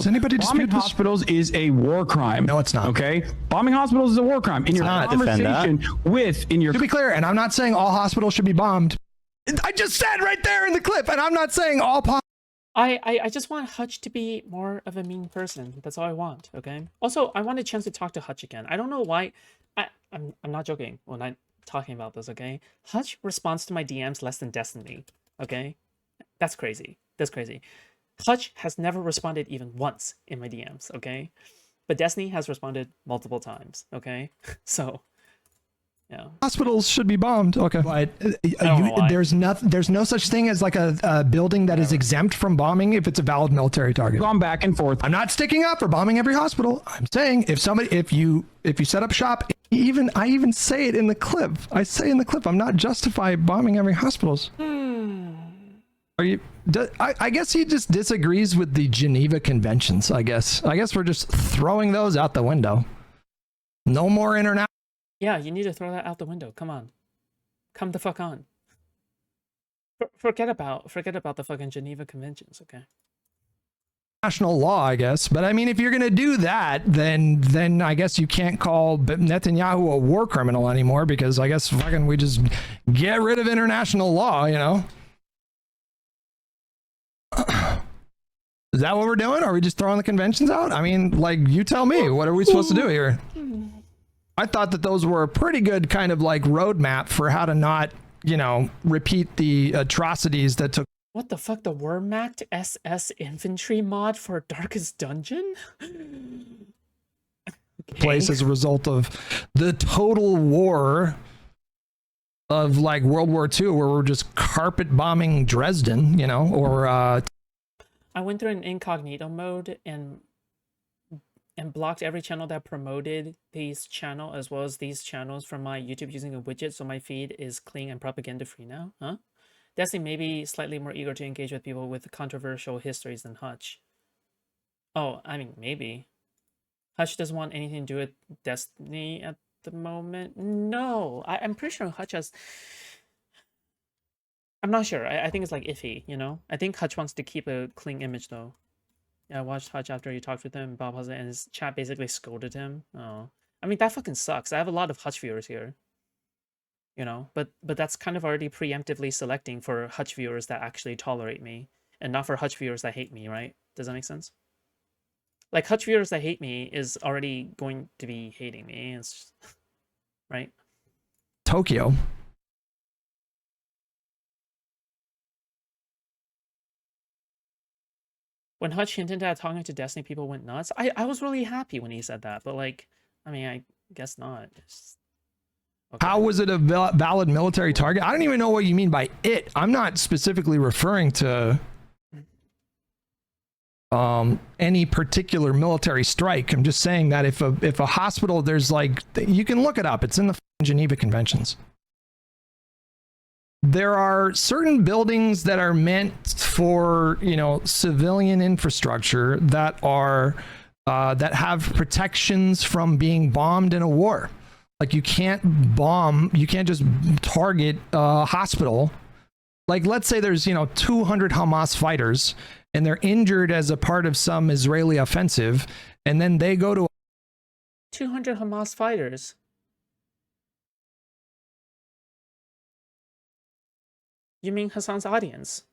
Does anybody Bombing dispute this? hospitals is a war crime. No, it's not. Okay? Bombing hospitals is a war crime. In your conversation To be clear, and I'm not saying all hospitals should be bombed. I just said right there in the clip, and I'm not saying all I just want Hutch to be more of a mean person. That's all I want, okay? Also, I want a chance to talk to Hutch again. I don't know why. I'm not joking when I'm talking about this, okay? Hutch responds to my DMs less than Destiny, okay? That's crazy. That's crazy. Hutch has never responded even once in my DMs, okay? But Destiny has responded multiple times, okay? So, yeah. hospitals should be bombed. Okay, but there's no such thing as like a building that is exempt from bombing if it's a valid military target. gone back and forth. I'm not sticking up for bombing every hospital. I'm saying if you set up shop, I even say it in the clip. I say in the clip, I'm not justifying bombing every hospitals. I guess he just disagrees with the Geneva Conventions. I guess we're just throwing those out the window. No more international. Yeah, you need to throw that out the window. Come on. Come the fuck on. Forget about the fucking Geneva Conventions, okay? National law, I guess. But I mean, if you're going to do that, then I guess you can't call Netanyahu a war criminal anymore, because I guess fucking we just get rid of international law, you know? Is that what we're doing? Are we just throwing the conventions out? I mean, like, you tell me. What are we supposed to do here? I thought that those were a pretty good kind of like roadmap for how to not, repeat the atrocities that took. What the fuck? The Wehrmacht SS infantry mod for Darkest Dungeon? Place as a result of the total war of like World War II, where we're just carpet bombing Dresden, I went through an incognito mode and blocked every channel that promoted these channel as well as these channels from my YouTube using a widget, so my feed is clean and propaganda free now. Huh? Destiny may be slightly more eager to engage with people with controversial histories than Hutch. Oh, I mean, maybe. Hutch doesn't want anything to do with Destiny at the moment. No, I'm pretty sure Hutch has... I'm not sure. I think it's like iffy, I think Hutch wants to keep a clean image though. Yeah, I watched Hutch after he talked with him, Bob Husband, and his chat basically scolded him. Oh, I mean, that fucking sucks. I have a lot of Hutch viewers here, but that's kind of already preemptively selecting for Hutch viewers that actually tolerate me, and not for Hutch viewers that hate me, right? Does that make sense? Like, Hutch viewers that hate me is already going to be hating me, it's just, right? Tokyo. When Hutch hinted at talking to Destiny, people went nuts. I was really happy when he said that, but like, I mean, I guess not. Okay. How was it a valid military target? I don't even know what you mean by it. I'm not specifically referring to any particular military strike. I'm just saying that if a hospital, there's like, you can look it up. It's in the Geneva Conventions. There are certain buildings that are meant for, civilian infrastructure that are that have protections from being bombed in a war. Like, you can't just target a hospital. Like, let's say there's 200 Hamas fighters and they're injured as a part of some Israeli offensive, and then they go to 200 Hamas fighters. You mean Hassan's audience?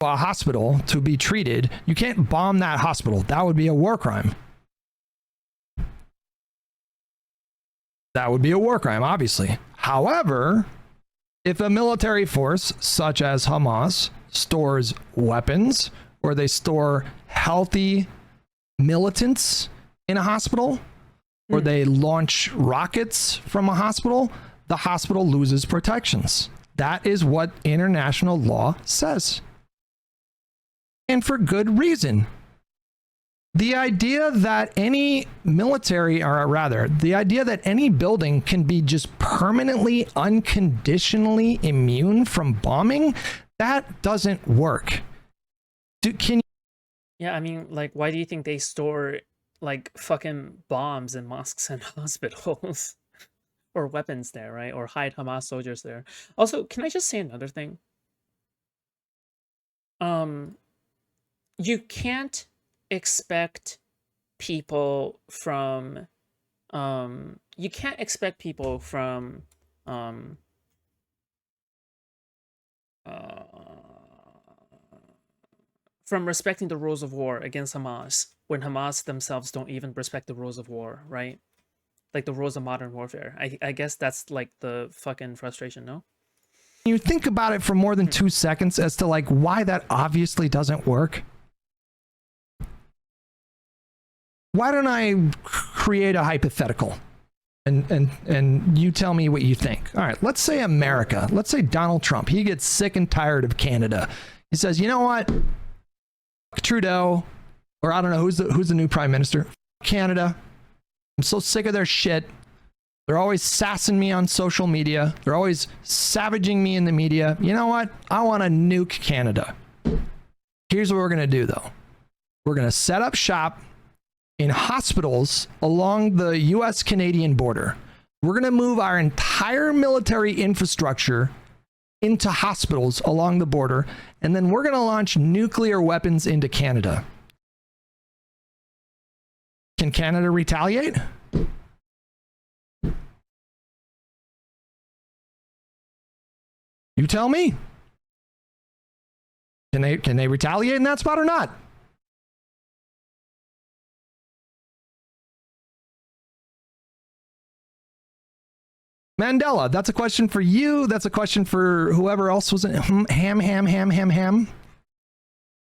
A hospital to be treated. You can't bomb that hospital. That would be a war crime. That would be a war crime, obviously. However, if a military force such as Hamas stores weapons, or they store healthy militants in a hospital, or they launch rockets from a hospital, the hospital loses protections. That is what international law says. And for good reason. The idea that any military, or rather, the idea that any building can be just permanently, unconditionally immune from bombing, that doesn't work. Yeah, I mean, like, why do you think they store, like, fucking bombs in mosques and hospitals? Or weapons there, right? Or hide Hamas soldiers there. Also, can I just say another thing? you can't expect people from you can't expect people um uh, from respecting the rules of war against Hamas when Hamas themselves don't even respect the rules of war, right? Like the rules of modern warfare. I guess that's like the fucking frustration, no? You think about it for more than 2 seconds as to like why that obviously doesn't work. Why don't I create a hypothetical and you tell me what you think? All right, let's say America, let's say Donald Trump, he gets sick and tired of Canada. He says, you know what? Trudeau, or I don't know who's the new prime minister. Canada. I'm so sick of their shit. They're always sassing me on social media. They're always savaging me in the media. You know what? I want to nuke Canada. Here's what we're going to do, though. We're going to set up shop in hospitals along the US-Canadian border. We're going to move our entire military infrastructure into hospitals along the border, and then we're going to launch nuclear weapons into Canada. Can Canada retaliate? You tell me. Can they retaliate in that spot or not? Mandela, that's a question for you. That's a question for whoever else was in Ham.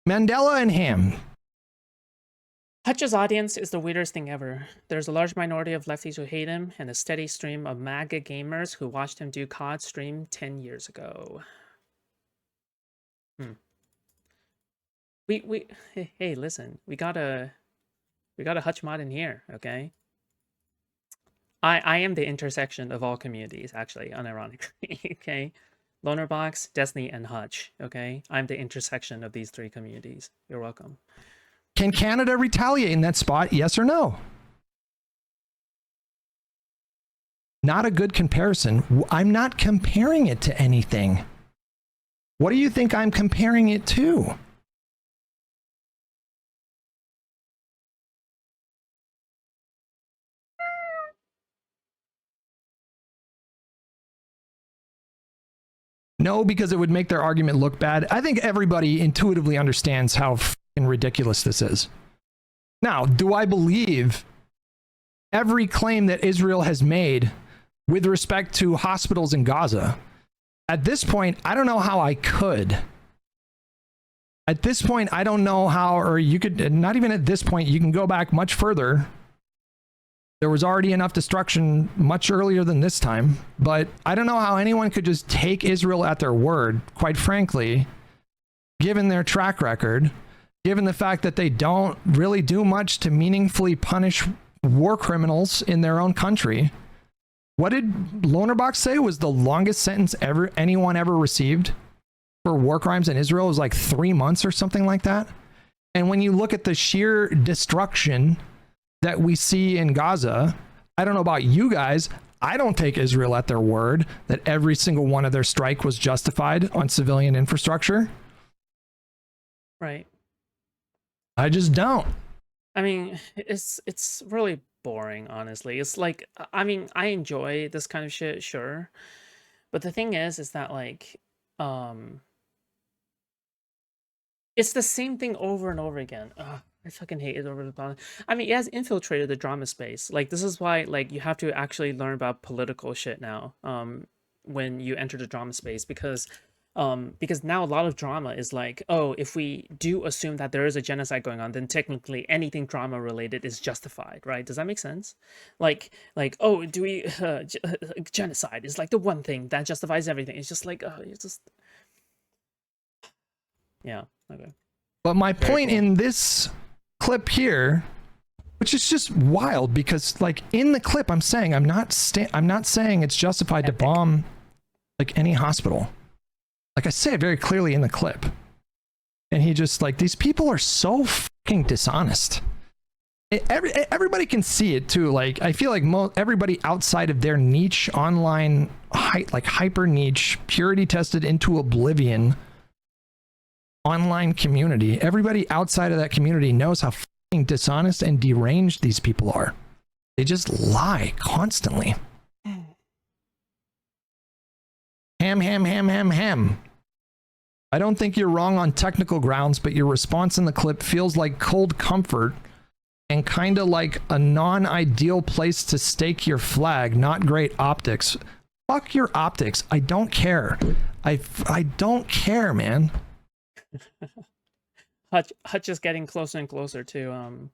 Mandela and Ham. Hutch's audience is the weirdest thing ever. There's a large minority of lefties who hate him, and a steady stream of MAGA gamers who watched him do COD stream 10 years ago. Hey, listen, we got a Hutch mod in here, okay? I am the intersection of all communities, actually, unironically, okay? Lonerbox, Destiny, and Hutch, okay? I'm the intersection of these three communities. You're welcome. Can Canada retaliate in that spot? Yes or no? Not a good comparison. I'm not comparing it to anything. What do you think I'm comparing it to? No, because it would make their argument look bad. I think everybody intuitively understands how fucking ridiculous this is. Now, do I believe every claim that Israel has made with respect to hospitals in Gaza? At this point, I don't know how I could. At this point, I don't know how, or you could, not even at this point, you can go back much further. There was already enough destruction much earlier than this time, but I don't know how anyone could just take Israel at their word, quite frankly, given their track record, given the fact that they don't really do much to meaningfully punish war criminals in their own country. What did Lonerbox say was the longest sentence anyone ever received for war crimes in Israel? It was like 3 months or something like that. And when you look at the sheer destruction that we see in Gaza, I don't know about you guys, I don't take Israel at their word that every single one of their strike was justified on civilian infrastructure. Right. I just don't. I mean, it's really boring, honestly. It's like, I mean, I enjoy this kind of shit, sure. But the thing is that like, it's the same thing over and over again. I fucking hate it over the bottom. I mean, it has infiltrated the drama space. Like, this is why, like, you have to actually learn about political shit now, when you enter the drama space, because now a lot of drama is like, oh, if we do assume that there is a genocide going on, then technically anything drama related is justified, right? Does that make sense? Like, oh, do we genocide is like the one thing that justifies everything. It's just like, oh, it's just, yeah, okay. But my point in this clip here, which is just wild, because like in the clip I'm saying I'm not saying it's justified to bomb like any hospital. Like I say it very clearly in the clip. And he just like, these people are so fucking dishonest. Everybody can see it too. Like I feel like everybody outside of their niche online, like hyper niche, purity tested into oblivion online community, everybody outside of that community knows how fucking dishonest and deranged these people are. They just lie constantly. Ham. I don't think you're wrong on technical grounds, but your response in the clip feels like cold comfort and kind of like a non-ideal place to stake your flag, not great optics. Fuck your optics. I don't care. I don't care, man. Hutch is getting closer and closer to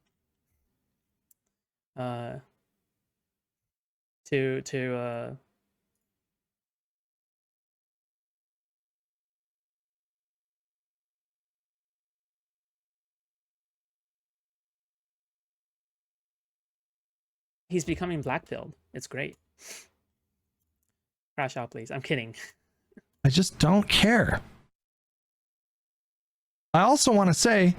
he's becoming black-pilled. It's great. Crash out, please. I'm kidding. I just don't care. I also want to say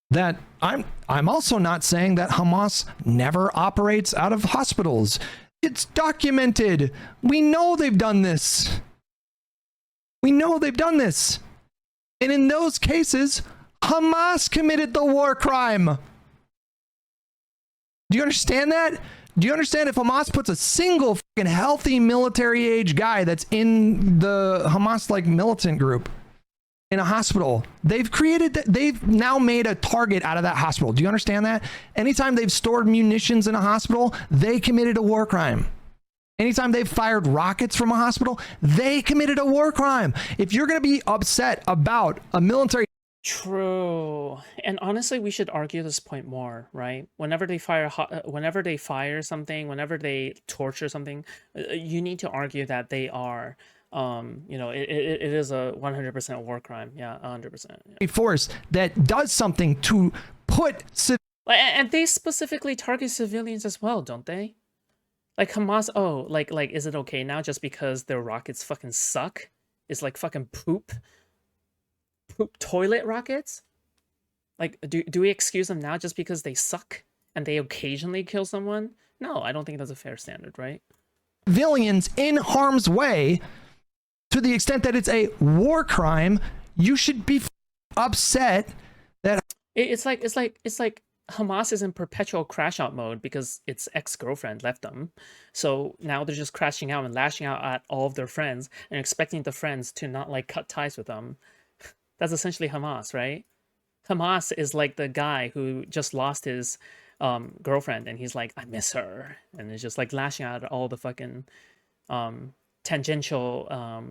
that I'm also not saying that Hamas never operates out of hospitals. It's documented. We know they've done this. We know they've done this. And in those cases, Hamas committed the war crime. Do you understand that? Do you understand if Hamas puts a single fucking healthy military age guy that's in the Hamas like militant group in a hospital, they've now made a target out of that hospital. Do you understand that? Anytime they've stored munitions in a hospital, they committed a war crime. Anytime they've fired rockets from a hospital, they committed a war crime. If you're going to be upset about a military... True. And honestly, we should argue this point more, right? Whenever they fire something, whenever they torture something, you need to argue that they are, it is a 100% war crime. Yeah, 100%. Yeah. Force that does something to put... And they specifically target civilians as well, don't they? Like Hamas, is it okay now just because their rockets fucking suck? It's like fucking poop toilet rockets? Like, do we excuse them now just because they suck and they occasionally kill someone? No, I don't think that's a fair standard, right? Civilians in harm's way to the extent that it's a war crime. You should be upset that it's like Hamas is in perpetual crash out mode because its ex-girlfriend left them. So now they're just crashing out and lashing out at all of their friends and expecting the friends to not like cut ties with them. That's essentially Hamas, right? Hamas is like the guy who just lost his girlfriend and he's like, I miss her. And it's just like lashing out at all the fucking tangential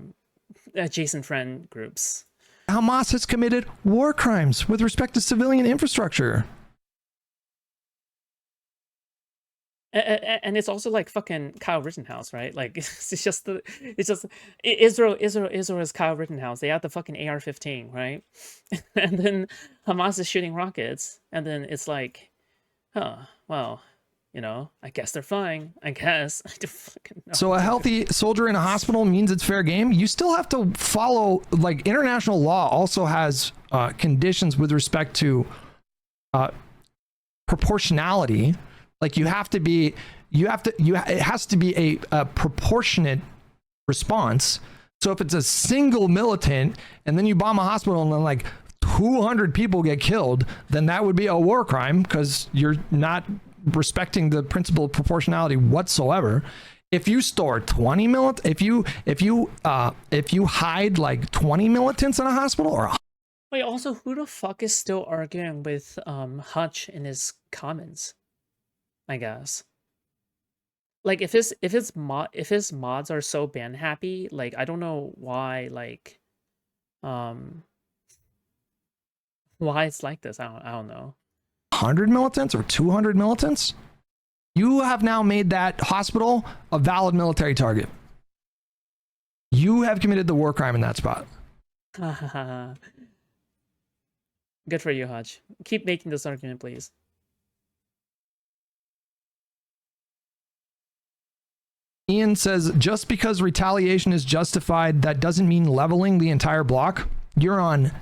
adjacent friend groups. Hamas has committed war crimes with respect to civilian infrastructure. And it's also like fucking Kyle Rittenhouse, right? Like Israel is Kyle Rittenhouse. They have the fucking AR-15, right? And then Hamas is shooting rockets, and then it's like, well, I guess they're fine. I guess. I don't fucking know. So a healthy soldier in a hospital means it's fair game. You still have to follow, like, international law also has conditions with respect to proportionality. Like it has to be a proportionate response. So if it's a single militant and then you bomb a hospital and then like 200 people get killed, then that would be a war crime because you're not respecting the principle of proportionality whatsoever. If you store 20 if you hide like 20 militants in a hospital or wait, also who the fuck is still arguing with Hutch in his comments? I guess. Like if his mods are so ban happy, like I don't know why why it's like this. I don't know. 100 militants or 200 militants? You have now made that hospital a valid military target. You have committed the war crime in that spot. Good for you, Hutch. Keep making this argument, please. Ian says, just because retaliation is justified, that doesn't mean leveling the entire block. You're on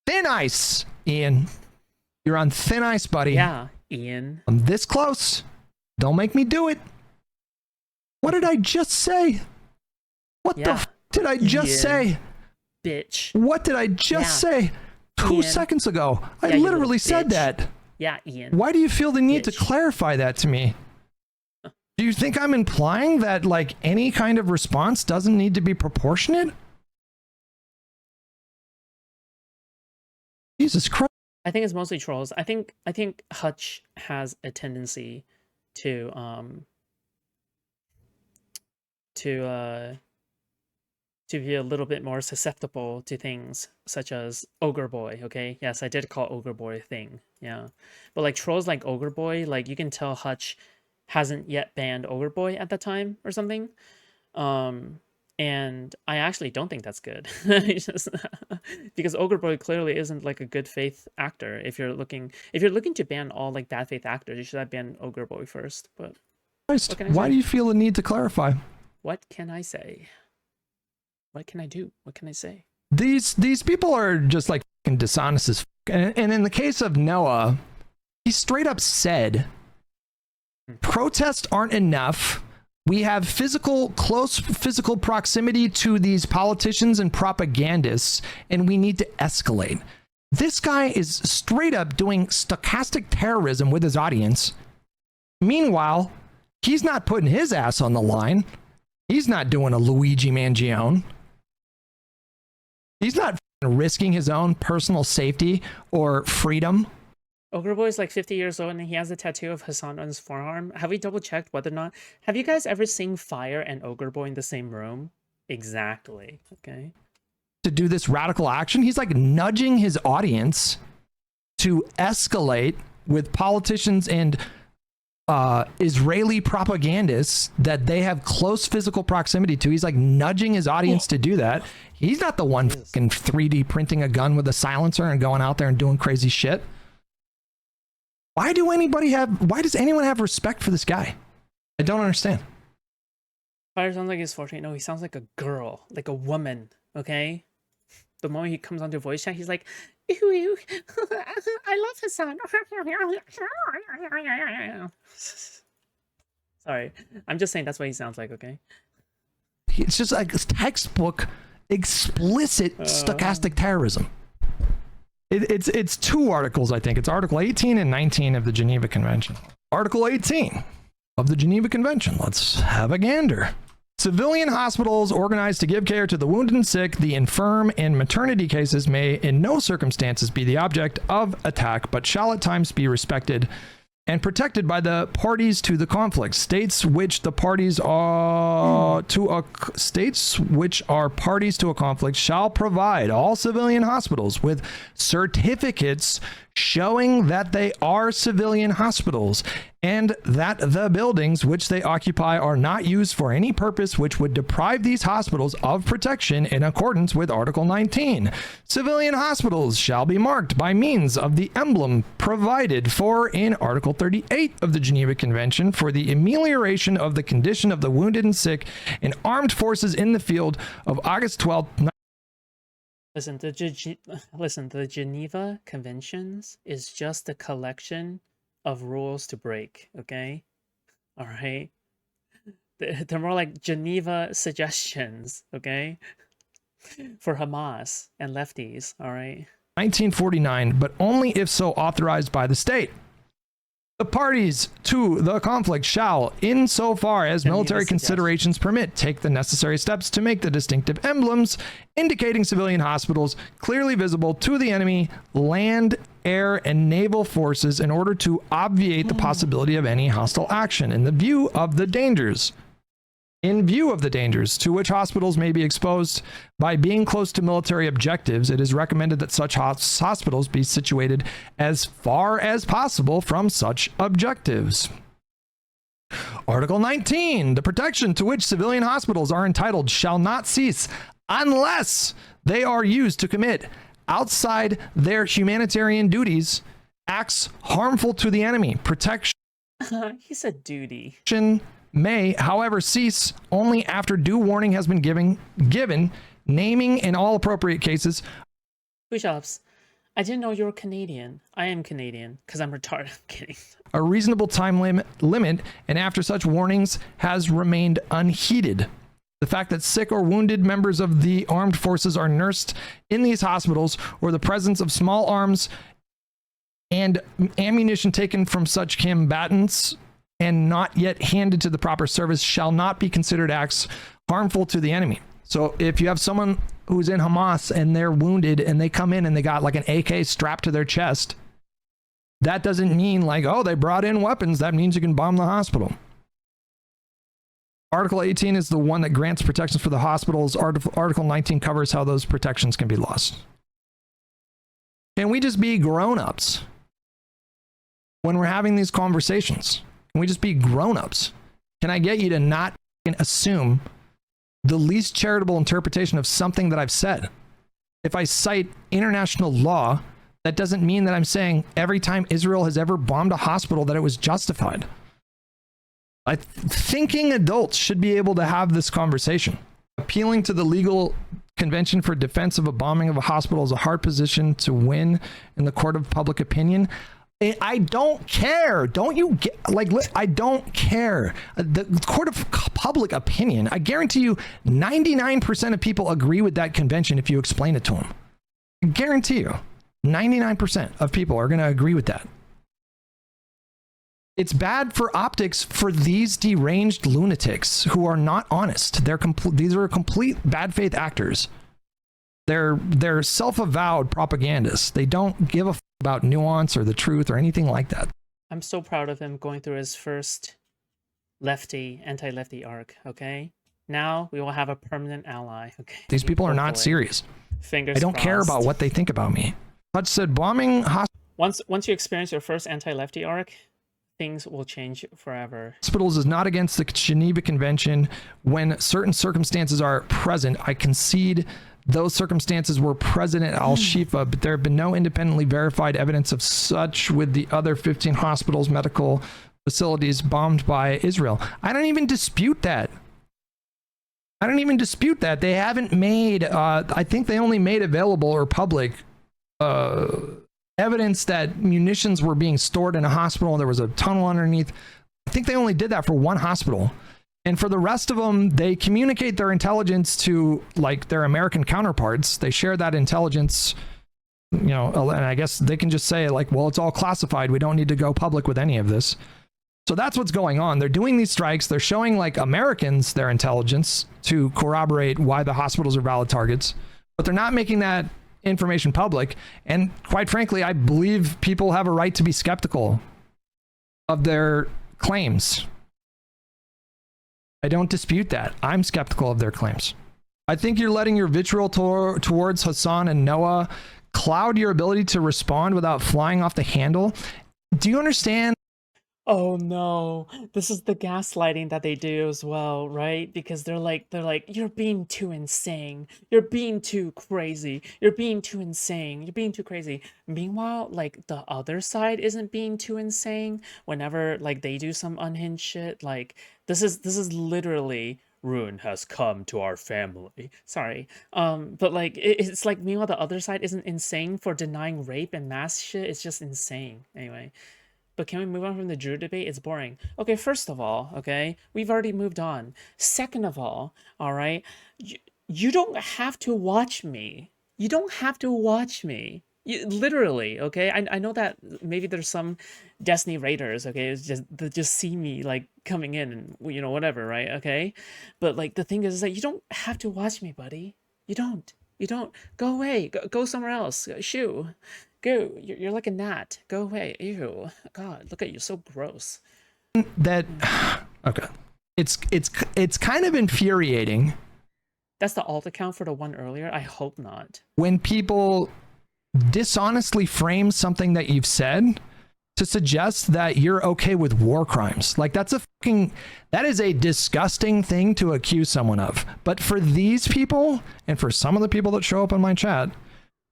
thin ice, Ian. You're on thin ice, buddy. Yeah, Ian. I'm this close. Don't make me do it. What did I just say? What the f did I just say? bitch. What did I just say 2 Ian. seconds ago? I Yeah, you literally little said bitch. that. Yeah, Ian. Why do you feel the need to Bitch. clarify that to me? Do you think I'm implying that like any kind of response doesn't need to be proportionate? Jesus Christ. I think it's mostly trolls. I think Hutch has a tendency to be a little bit more susceptible to things such as Ogre Boy, okay? Yes, I did call Ogre Boy a thing, yeah. But like trolls like Ogre Boy, like you can tell Hutch hasn't yet banned Ogre Boy at the time or something. And I actually don't think that's good. Because Ogre Boy clearly isn't like a good faith actor. If you're looking to ban all like bad faith actors, you should have banned Ogre Boy first. But Christ, why do you feel the need to clarify? what can I say? What can I do? What can I say? These people are just like fucking dishonest as fuck. And in the case of Noah, he straight up said, protests aren't enough. We have close physical proximity to these politicians and propagandists, and we need to escalate. This guy is straight up doing stochastic terrorism with his audience. Meanwhile, he's not putting his ass on the line. He's not doing a Luigi Mangione. He's not risking his own personal safety or freedom. Ogre Boy is like 50 years old and he has a tattoo of Hassan on his forearm. Have we double checked whether or not... Have you guys ever seen Fire and Ogre Boy in the same room? Exactly. Okay. To do this radical action, he's like nudging his audience to escalate with politicians and Israeli propagandists that they have close physical proximity to. He's like nudging his audience to do that. He's not the one fucking 3D printing a gun with a silencer and going out there and doing crazy shit. Why does anyone have respect for this guy? I don't understand. Fire sounds like he's 14. No, he sounds like a girl, like a woman, okay? The moment he comes onto voice chat, he's like, ew, I love Hassan. Sorry, I'm just saying that's what he sounds like, okay? It's just like textbook explicit stochastic terrorism. It's 2 articles, I think. It's Article 18 and 19 of the Geneva Convention. Article 18 of the Geneva Convention. Let's have a gander. Civilian hospitals organized to give care to the wounded and sick, the infirm, and maternity cases may in no circumstances be the object of attack, but shall at times be respected and protected by the parties to the conflict. States which are parties to a conflict shall provide all civilian hospitals with certificates showing that they are civilian hospitals and that the buildings which they occupy are not used for any purpose which would deprive these hospitals of protection in accordance with Article 19. Civilian hospitals shall be marked by means of the emblem provided for in Article 38 of the Geneva Convention for the amelioration of the condition of the wounded and sick in armed forces in the field of August 12th. Listen, the Geneva Conventions is just a collection of rules to break, okay? All right? They're more like Geneva suggestions, okay? For Hamas and lefties, all right? 1949, but only if so authorized by the state. The parties to the conflict shall, insofar as military considerations permit, take the necessary steps to make the distinctive emblems indicating civilian hospitals clearly visible to the enemy, land, air, and naval forces in order to obviate the possibility of any hostile action in view of the dangers to which hospitals may be exposed by being close to military objectives. It is recommended that such hospitals be situated as far as possible from such objectives. Article 19, the protection to which civilian hospitals are entitled shall not cease unless they are used to commit, outside their humanitarian duties, acts harmful to the enemy. Protection He said duty. May, however, cease only after due warning has been given, naming in all appropriate cases. Foodshops, I didn't know you were Canadian. I am Canadian because I'm retarded. I'm kidding. A reasonable time limit, and after such warnings has remained unheeded. The fact that sick or wounded members of the armed forces are nursed in these hospitals, or the presence of small arms and ammunition taken from such combatants and not yet handed to the proper service shall not be considered acts harmful to the enemy. So if you have someone who's in Hamas and they're wounded and they come in and they got like an AK strapped to their chest, that doesn't mean like, oh, they brought in weapons. That means you can bomb the hospital. Article 18 is the one that grants protections for the hospitals. Article 19 covers how those protections can be lost. Can we just be grown-ups when we're having these conversations? Can we just be grown-ups? Can I get you to not assume the least charitable interpretation of something that I've said? If I cite international law, that doesn't mean that I'm saying every time Israel has ever bombed a hospital that it was justified. Thinking adults should be able to have this conversation. Appealing to the legal convention for defense of a bombing of a hospital is a hard position to win in the court of public opinion. I don't care. Don't you get, like, I don't care. The court of public opinion, I guarantee you 99% of people agree with that convention if you explain it to them. I guarantee you 99% of people are going to agree with that. It's bad for optics for these deranged lunatics who are not honest. These are complete bad faith actors. They're self-avowed propagandists. They don't give a about nuance or the truth or anything like that. I'm so proud of him going through his first anti-lefty arc, okay? Now we will have a permanent ally, okay? These people are not serious. Fingers I don't crossed. care about what they think about me. Hutch said bombing once you experience your first anti-lefty arc, things will change forever. Hospitals is not against the Geneva Convention when certain circumstances are present. I concede those circumstances were present at Al-Shifa, but there have been no independently verified evidence of such with the other 15 hospitals, medical facilities bombed by Israel. I don't even dispute that. They haven't made, I think they only made available or public evidence that munitions were being stored in a hospital and there was a tunnel underneath. I think they only did that for one hospital. And for the rest of them, they communicate their intelligence to like their American counterparts. They share that intelligence, you know, and I guess they can just say like, well, it's all classified. We don't need to go public with any of this. So that's what's going on. They're doing these strikes. They're showing like Americans their intelligence to corroborate why the hospitals are valid targets, but they're not making that information public. And quite frankly, I believe people have a right to be skeptical of their claims. I don't dispute that. I'm skeptical of their claims. I think you're letting your vitriol towards Hassan and Noah cloud your ability to respond without flying off the handle. Do you understand? Oh no, this is the gaslighting that they do as well, right? Because they're like, you're being too insane. You're being too crazy. You're being too insane. You're being too crazy. Meanwhile, like the other side isn't being too insane whenever like they do some unhinged shit. Like this is literally ruin has come to our family. Sorry. But like it's like meanwhile the other side isn't insane for denying rape and mass shit. It's just insane. Anyway. But can we move on from the Drew debate? It's boring. Okay, first of all, okay, we've already moved on. Second of all right, you don't have to watch me. You don't have to watch me. Literally, okay? I know that maybe there's some Destiny raiders, okay, it's just they just see me like coming in and you know whatever, right? Okay, but like the thing is that you don't have to watch me, buddy. You don't. Go away. Go somewhere else. Shoo. Go. You're like a gnat. Go away. Ew. God, look at you. So gross. That okay. It's kind of infuriating. That's the alt account for the one earlier. I hope not. When people dishonestly frame something that you've said to suggest that you're okay with war crimes. Like that is a disgusting thing to accuse someone of. But for these people, and for some of the people that show up in my chat,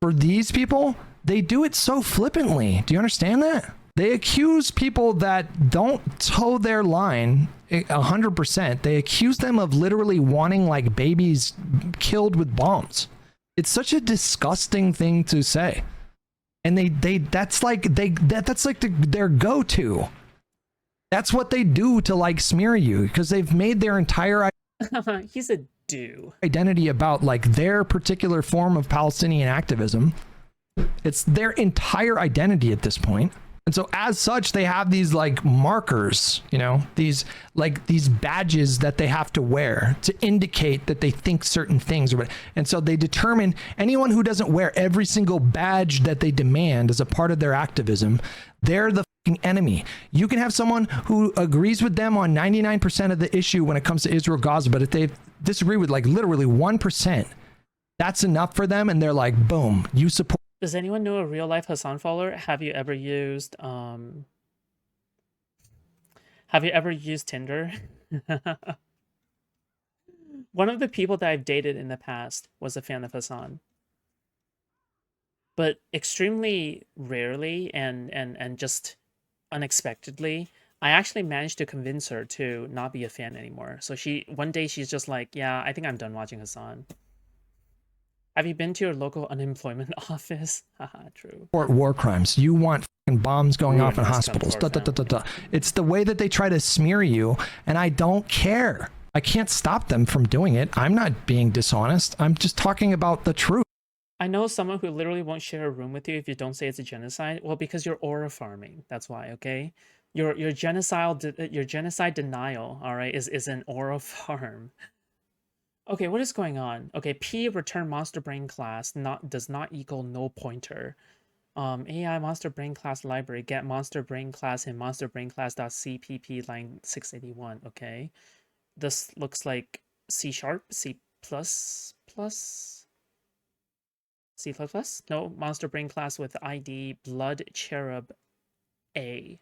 for these people, they do it so flippantly. Do you understand that? They accuse people that don't toe their line 100%. They accuse them of literally wanting like babies killed with bombs. It's such a disgusting thing to say. And that's like their go-to. That's what they do to like smear you because they've made their entire He's a do. Identity about like their particular form of Palestinian activism. It's their entire identity at this point. And so as such, they have these like markers, you know, these badges that they have to wear to indicate that they think certain things. And so they determine anyone who doesn't wear every single badge that they demand as a part of their activism, they're the fucking enemy. You can have someone who agrees with them on 99% of the issue when it comes to Israel Gaza, but if they disagree with like literally 1%, that's enough for them. And they're like, boom, you support. Does anyone know a real life Hassan follower? Have you ever used Tinder? One of the people that I've dated in the past was a fan of Hassan. But extremely rarely and just unexpectedly, I actually managed to convince her to not be a fan anymore. So one day she's just like, yeah, I think I'm done watching Hassan. Have you been to your local unemployment office? Haha, true. War crimes. You want fucking bombs going off in hospitals. It's the way that they try to smear you, and I don't care. I can't stop them from doing it. I'm not being dishonest. I'm just talking about the truth. I know someone who literally won't share a room with you if you don't say it's a genocide. Well, because you're aura farming. That's why, okay? Your genocide denial, all right, is an aura farm. Okay, what is going on? Okay, P return monster brain class does not equal no pointer. AI monster brain class library get monster brain class in monster brain class.cpp line 681. Okay, this looks like C#, C++, C++. No, monster brain class with ID blood cherub A.